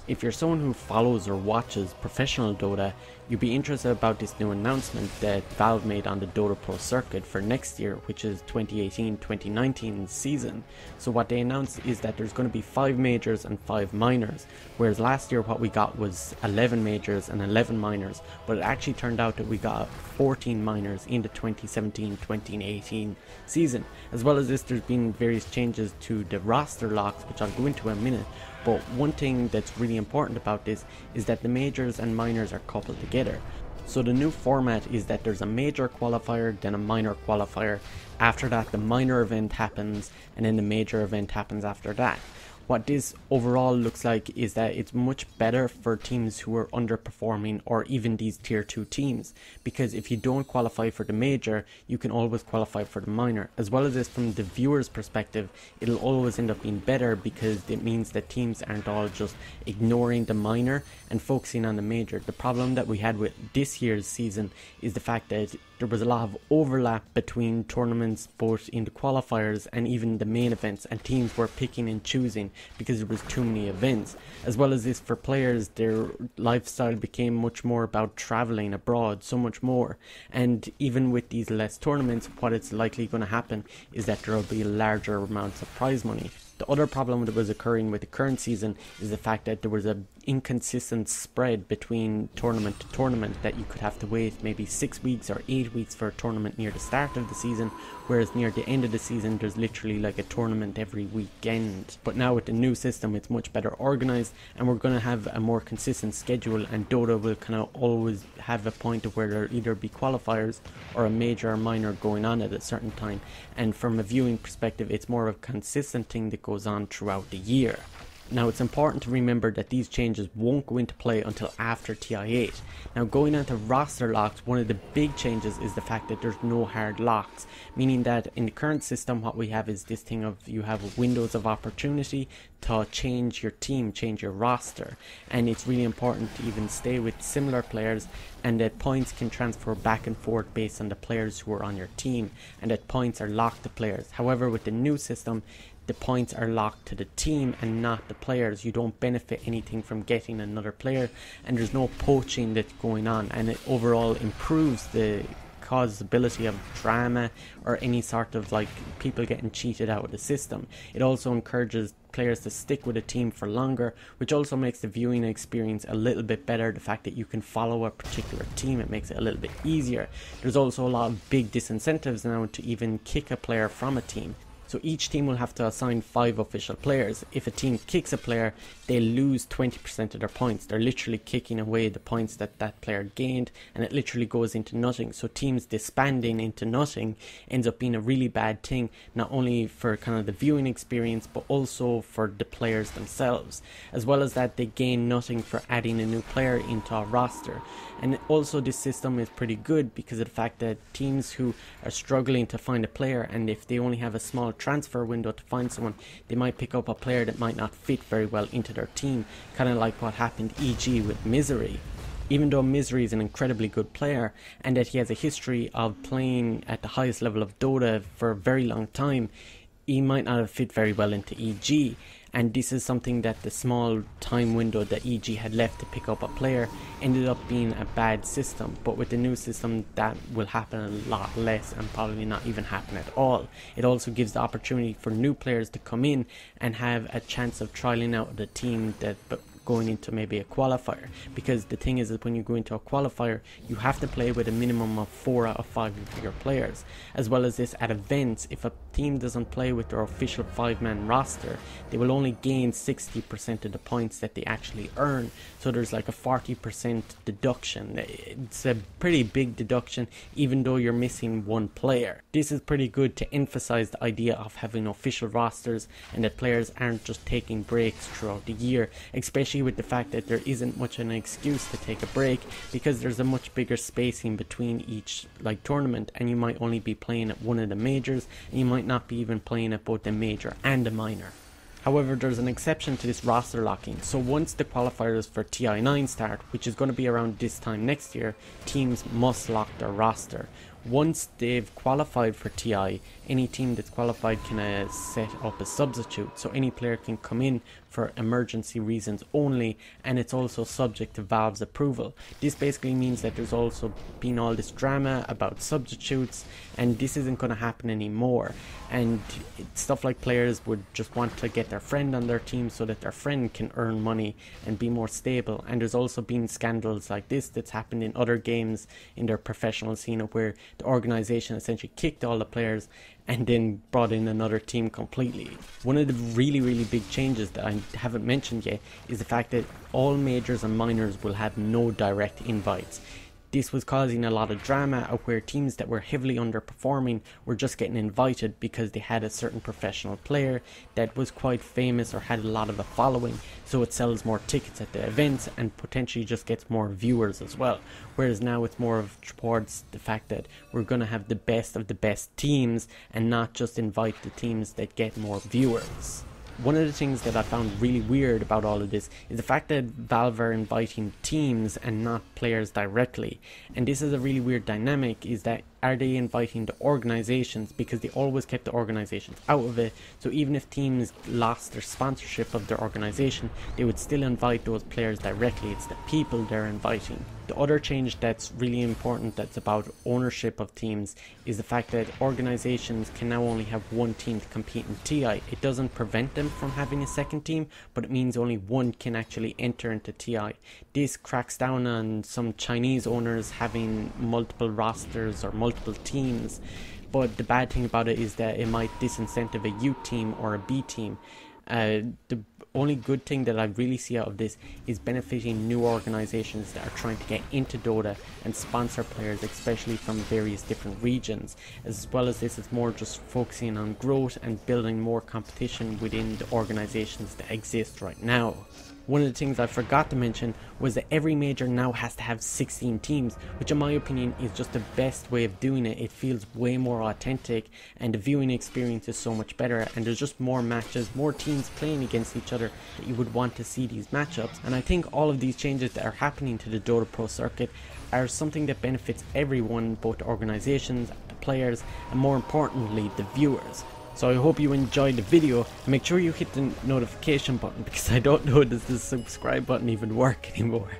If you're someone who follows or watches professional Dota, you'd be interested about this new announcement that Valve made on the Dota Pro circuit for next year, which is 2018-2019 season. So what they announced is that there's going to be 5 majors and 5 minors, whereas last year what we got was 11 majors and 11 minors, but it actually turned out that we got 14 minors in the 2017-2018 season. As well as this, there's been various changes to the roster locks, which I'll go into in a minute. But one thing that's really important about this is that the majors and minors are coupled together. So the new format is that there's a major qualifier, then a minor qualifier. After that, the minor event happens, and then the major event happens after that. What this overall looks like is that it's much better for teams who are underperforming, or even these tier 2 teams, because if you don't qualify for the major, you can always qualify for the minor. As well as this, from the viewer's perspective, it'll always end up being better because it means that teams aren't all just ignoring the minor and focusing on the major. The problem that we had with this year's season is the fact that there was a lot of overlap between tournaments, both in the qualifiers and even the main events, and teams were picking and choosing because there was too many events. As well as this, for players, their lifestyle became much more about traveling abroad, so much more. And even with these less tournaments, what it's likely going to happen is that there will be larger amounts of prize money. The other problem that was occurring with the current season is the fact that there was an inconsistent spread between tournament to tournament, that you could have to wait maybe 6 weeks or 8 weeks for a tournament near the start of the season, whereas near the end of the season there's literally like a tournament every weekend. But now with the new system, it's much better organized, and we're going to have a more consistent schedule, and Dota will kind of always have a point of where there'll either be qualifiers or a major or minor going on at a certain time. And from a viewing perspective, it's more of a consistent thing that goes on throughout the year. Now, it's important to remember that these changes won't go into play until after TI8. Now, going on to roster locks, one of the big changes is the fact that there's no hard locks, meaning that in the current system what we have is this thing of you have windows of opportunity to change your team, change your roster, and it's really important to even stay with similar players, and that points can transfer back and forth based on the players who are on your team, and that points are locked to players. However, with the new system, the points are locked to the team and not the players. You don't benefit anything from getting another player, and there's no poaching that's going on, and it overall improves the causability of drama or any sort of like people getting cheated out of the system. It also encourages players to stick with a team for longer, which also makes the viewing experience a little bit better. The fact that you can follow a particular team, it makes it a little bit easier. There's also a lot of big disincentives now to even kick a player from a team. So each team will have to assign 5 official players. If a team kicks a player, they lose 20% of their points. They're literally kicking away the points that that player gained, and it literally goes into nothing. So teams disbanding into nothing ends up being a really bad thing, not only for kind of the viewing experience, but also for the players themselves. As well as that, they gain nothing for adding a new player into a roster. And also, this system is pretty good because of the fact that teams who are struggling to find a player, and if they only have a small transfer window to find someone, they might pick up a player that might not fit very well into their team, kind of like what happened e.g. with Misery. Even though Misery is an incredibly good player, and that he has a history of playing at the highest level of Dota for a very long time, he might not have fit very well into EG. And this is something that the small time window that EG had left to pick up a player ended up being a bad system. But with the new system, that will happen a lot less, and probably not even happen at all. It also gives the opportunity for new players to come in and have a chance of trialing out the team that going into maybe a qualifier, because the thing is that when you go into a qualifier, you have to play with a minimum of 4 out of 5 of your players. As well as this, at events, if a team doesn't play with their official 5-man roster, they will only gain 60% of the points that they actually earn. So there's like a 40% deduction. It's a pretty big deduction, even though you're missing 1 player. This is pretty good to emphasize the idea of having official rosters, and that players aren't just taking breaks throughout the year, especially with the fact that there isn't much of an excuse to take a break, because there's a much bigger spacing between each tournament, and you might only be playing at one of the majors, and you might not be even playing at both the major and the minor. However, there's an exception to this roster locking. So once the qualifiers for TI9 start, which is going to be around this time next year, teams must lock their roster, Once they've qualified for TI, any team that's qualified can set up a substitute, so any player can come in for emergency reasons only, and it's also subject to Valve's approval. This basically means that there's also been all this drama about substitutes, and this isn't going to happen anymore. And stuff like players would just want to get their friend on their team so that their friend can earn money and be more stable. And there's also been scandals like this that's happened in other games in their professional scene, where the organization essentially kicked all the players and then brought in another team completely. One of the really big changes that I haven't mentioned yet is the fact that all majors and minors will have no direct invites. This was causing a lot of drama, where teams that were heavily underperforming were just getting invited because they had a certain professional player that was quite famous or had a lot of a following, so it sells more tickets at the events and potentially just gets more viewers as well. Whereas now it's more of towards the fact that we're going to have the best of the best teams and not just invite the teams that get more viewers. One of the things that I found really weird about all of this is the fact that Valve are inviting teams and not players directly. And this is a really weird dynamic, is that are they inviting the organizations, because they always kept the organizations out of it. So even if teams lost their sponsorship of their organization, they would still invite those players directly. It's the people they're inviting. The other change that's really important, that's about ownership of teams, is the fact that organizations can now only have one team to compete in TI. It doesn't prevent them from having a second team, but it means only one can actually enter into TI. This cracks down on some Chinese owners having multiple rosters or multiple teams, but the bad thing about it is that it might disincentive a youth team or a B team. The only good thing that I really see out of this is benefiting new organizations that are trying to get into Dota and sponsor players, especially from various different regions. As well as this, it's more just focusing on growth and building more competition within the organizations that exist right now. One of the things I forgot to mention was that every major now has to have 16 teams, which in my opinion is just the best way of doing it. It feels way more authentic and the viewing experience is so much better, and there's just more matches, more teams playing against each other that you would want to see these matchups. And I think all of these changes that are happening to the Dota Pro circuit are something that benefits everyone, both the organizations, the players, and more importantly the viewers. So I hope you enjoyed the video, and make sure you hit the notification button, because I don't know does the subscribe button even work anymore.